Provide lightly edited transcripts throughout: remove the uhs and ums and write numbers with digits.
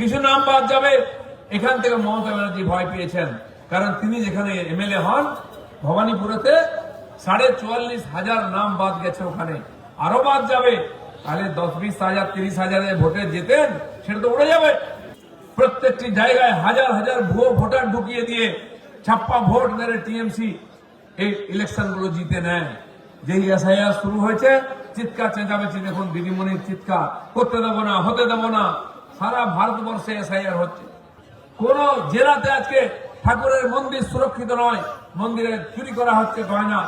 কিছু নাম বাদ যাবে। এখান থেকে মমতা ব্যানার্জি ভয় পেয়েছেন, কারণ তিনি যেখানে এমএলএ হন ভবানীপুরেতে 44,500 নাম বাদ গেছে, ওখানে আরো বাদ যাবে। তাহলে 10-20,000 30,000 ভোটে যেতেন, সেটা তো উড়ে যাবে। প্রত্যেকটি জায়গায় হাজার হাজার ভুয়ো ভোটার ঢুকিয়ে দিয়ে ছাপ্পা ভোট মেরে টিএমসি এই ইলেকশন গুলো জিতে নেয়। যেই এসআইআর শুরু হয়েছে, চিৎকার চেঁচামেচি দেখুন, দিদিমণির চিৎকার, করতে দেবো না, হতে দেবো না। সারা ভারতবর্ষে এসআইআর হচ্ছে। কোন জেলাতে আজকে ঠাকুরের মন্দির সুরক্ষিত নয়, মন্দিরে চুরি করা হচ্ছে গয়না,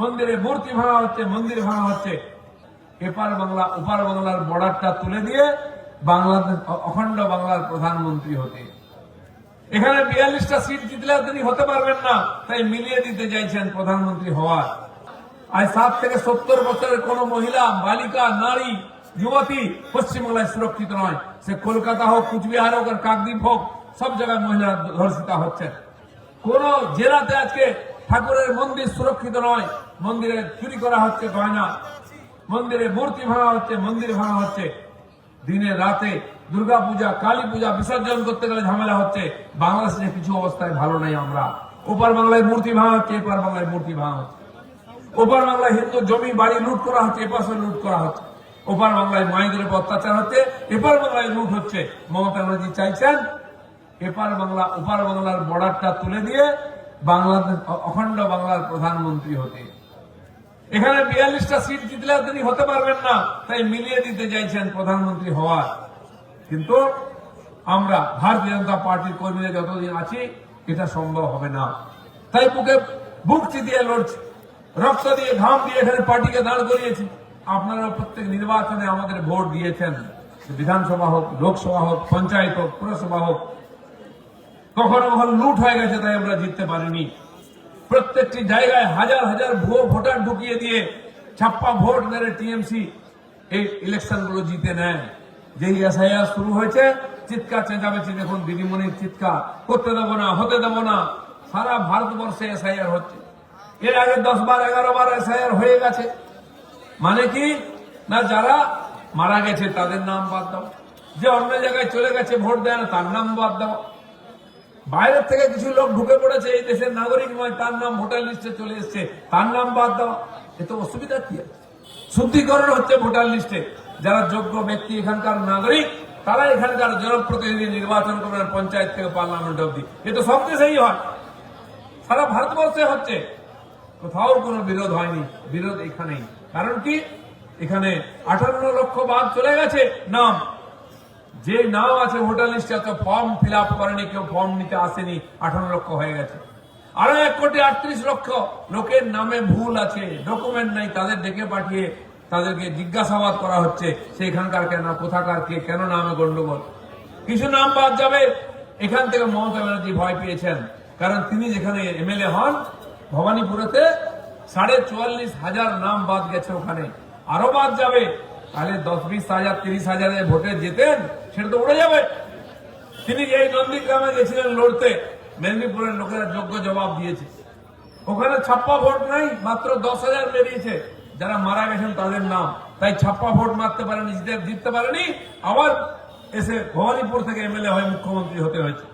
মন্দিরে মূর্তি ভাঙা হচ্ছে, মন্দির ভাঙা হচ্ছে। এপার বাংলা ওপার বাংলার বর্ডারটা তুলে দিয়ে বাংলাদেশ অখণ্ড বাংলার প্রধানমন্ত্রী হতে। এখানে 42টা সিট জিতলে তিনি হতে পারবেন না, তাই মিলিয়ে দিতে চাইছেন প্রধানমন্ত্রী হওয়ার। আজ 60 থেকে 70 বছরের কোন মহিলা, বালিকা, নারী, যুবতী পশ্চিমবাংলায় সুরক্ষিত নয়। সে কলকাতা হোক, কুচবিহার হোক, আর কাকদ্বীপ হোক, সব জায়গায় মহিলারা ধর্ষিতা হচ্ছেন। কোন জেলাতে আজকে ঠাকুরের মন্দির সুরক্ষিত নয়, মন্দিরে চুরি করা হচ্ছে গয়না, মন্দিরে মূর্তি ভাঙা হচ্ছে, মন্দির ভাঙা হচ্ছে। দিনে রাতে দুর্গাপূজা, কালী পূজা বিসর্জন করতে গেলে ঝামেলা হচ্ছে। বাংলাদেশে কিছু অবস্থায় ভালো নেই আমরা। ওপার বাংলায় মূর্তি ভাঙা হচ্ছে, এপার বাংলায় মূর্তি ভাঙা হচ্ছে। ওপার বাংলায় হিন্দু জমি বাড়ি লুট করা হচ্ছে, এপাশে লুট করা হচ্ছে। ওপার বাংলায় মায়েদের উপর অত্যাচার হচ্ছে, এপার বাংলায় লুট হচ্ছে। মমতা ব্যানার্জি চাইছেন এপার বাংলা ওপার বাংলার বর্ডারটা তুলে দিয়ে বাংলাদেশ অখণ্ড বাংলার প্রধানমন্ত্রী হতে। এখানে 42টা সিট জিতলে তিনি হতে পারবেন না, তাই মিলিয়ে দিতে চাইছেন প্রধানমন্ত্রী হওয়ার। কিন্তু আমরা ভারতীয় জনতা পার্টির কর্মীরা যতদিন আছি, এটা সম্ভব হবে না। তাই বুক চিতিয়ে লড়ছি, রক্ত দিয়ে ঘাম দিয়ে এখানে পার্টিকে দাঁড় করিয়েছি। আপনারা প্রত্যেক নির্বাচনে আমাদের ভোট দিয়েছেন, বিধানসভা হোক, লোকসভা হোক, পঞ্চায়েত হোক, পুরসভা হোক। কখনো কখনো লুট হয়ে গেছে, তাই আমরা জিততে পারিনি। প্রত্যেকটি জায়গায় হাজার হাজার ভুয়ো ভোটার ঢুকিয়ে দিয়ে ছাপ্পা ভোট মেরে টিএমসি এই ইলেকশন গুলো জিতে নেয়। যেই এসআইআর শুরু হয়েছে, চিৎকার চেঁচামেচি দেখুন, দিদিমণির চিৎকার, করতে দেবো না, হতে দেবো না। সারা ভারতবর্ষে এসআইআর হচ্ছে। এর আগে 10 বার 11 বার এসআইআর হয়ে গেছে। মানে কি না, যারা মারা গেছে তাদের নাম বাদ দাও, যে অন্য জায়গায় চলে গেছে ভোট দেয় না তার নাম বাদ দাও। বাইরের থেকে কিছু লোক ঢুকে পড়েছে, এই দেশের নাগরিক নয়, তার নাম ভোটার লিস্টে চলে এসছে, তার নাম বাদ দেওয়া। এত অসুবিধা কি আছে? শুদ্ধিকরণ হচ্ছে ভোটার লিস্টে। যারা যোগ্য ব্যক্তি, এখানকার নাগরিক, তারা এখানকার জনপ্রতিনিধি নির্বাচন করবেন, পঞ্চায়েত থেকে পার্লামেন্ট অব্দি। এ তো সব দেশেই হয়, সারা ভারতবর্ষে হচ্ছে। কোথাও কোনো বিরোধ হয়নি, বিরোধ এখানেই। কারণ কি, এখানে 58 লক্ষ বাদ চলে গেছে নাম। যে নাম আছে ভোটার লিস্টে, তো ফর্ম ফিল আপ করেনি, কেউ ফর্ম নিতে আসেনি, 58 লক্ষ হয়ে গেছে। আরো 1,38,00,000 লোকের নামে ভুল আছে, ডকুমেন্ট নাই, তাদের ডেকে পাঠিয়ে তাদেরকে জিজ্ঞাসাবাদ করা হচ্ছে, সেখানকার কেন, কোথাকার কে, কেন নামে গন্ডগোল। কিছু নাম বাদ যাবে। এখান থেকে মমতা ব্যানার্জি ভয় পেয়েছেন, কারণ তিনি যেখানে এমএলএ হন ভবানীপুরেতে 44,500 নাম বাদ গেছে, ওখানে আরো বাদ যাবে। তাহলে 10-20,000 30,000 ভোটে যেতেন, সেটা তো উড়ে যাবে। তিনি এই নন্দীগ্রামে গেছিলেন লড়তে, মেদিনীপুরের লোকেরা যোগ্য জবাব দিয়েছে। ওখানে ছাপ্পা ভোট নাই, মাত্র 10,000 বেরিয়েছে, যারা মারা গেছেন তাদের নাম। তাই ছাপ্পা ভোট মারতে পারেনি, জিততে পারেনি। আবার এসে ভবানীপুর থেকে এমএলএ হয়ে মুখ্যমন্ত্রী হতে হয়েছে।